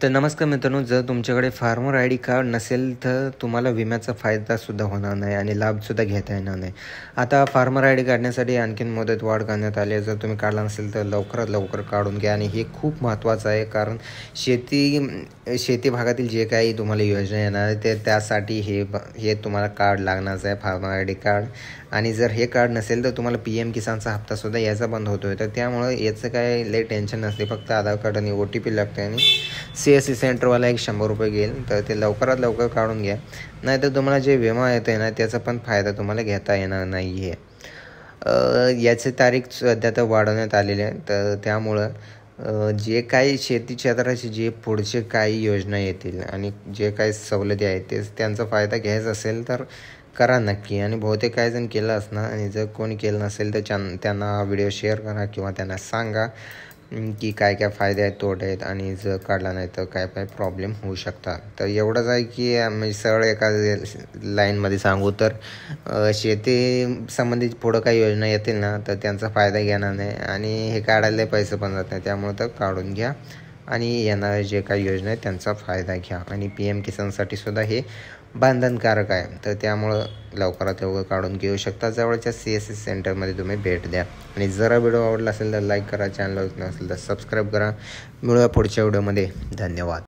तर नमस्कार मित्रांनो, जर तुमच्याकडे फार्मर आय डी कार्ड नसेल तर तुम्हाला विम्याचा फायदासुद्धा होणार नाही आणि लाभसुद्धा घेता येणार नाही. आता फार्मर आय डी काढण्यासाठी आणखीन मुदतवाढ करण्यात आली आहे. जर तुम्ही काढला नसेल तर लवकरात लवकर काढून घ्या आणि हे खूप महत्त्वाचं आहे, कारण शेती भागातील जे काही तुम्हाला योजना येणार आहे ते त्यासाठी हे तुम्हाला कार्ड लागणारच आहे, फार्मर आय डी कार्ड. आणि जर हे कार्ड नसेल तर तुम्हाला PM किसानचा हप्तासुद्धा याचा बंद होतो आहे. तर त्यामुळं याचं काय लई टेन्शन नसते, फक्त आधार कार्ड आणि OTP लागते आणि CSC सेंटरवाला एक 100 रुपये घेईल. तर ते लवकरात लवकर काढून घ्या, नाहीतर तुम्हाला जे विमा येतो आहे ना त्याचा पण फायदा तुम्हाला घेता येणार नाही आहे. याची तारीख सध्या तर वाढवण्यात आलेली आहे. तर त्यामुळं जे काही शेती क्षेत्राचे जे पुढचे काही योजना येतील आणि जे काही सवलती आहेत त्यांचा फायदा घ्यायचा असेल तर करा नक्की. आणि बहुतेक काही जण केलं असणार, आणि जर कोणी केलं नसेल तर त्यांना व्हिडिओ शेअर करा किंवा त्यांना सांगा की काय काय फायदे आहेत, तोटे आहेत, आणि जर काढला नाही तर काय काय प्रॉब्लेम होऊ शकतात. तर एवढंच आहे की म्हणजे सरळ एका लाईनमध्ये सांगू तर शेती संबंधित पुढं काही योजना येतील ना तर त्यांचा फायदा घेणार नाही आणि हे काढायला पैसे पण जात नाही. त्यामुळे तर काढून घ्या आणि येणारे जे काही योजना आहेत त्यांचा फायदा घ्या. आणि PM किसानसाठी सुद्धा हे बंधनकारक आहे. तर त्यामुळं लवकरात लवकर काढून घेऊ शकता. जवळच्या CSC सेंटरमध्ये तुम्ही भेट द्या. आणि जरा व्हिडिओ आवडला असेल तर लाईक करा, चॅनल नसेल तर सबस्क्राईब करा. मिळूया पुढच्या व्हिडिओमध्ये. धन्यवाद.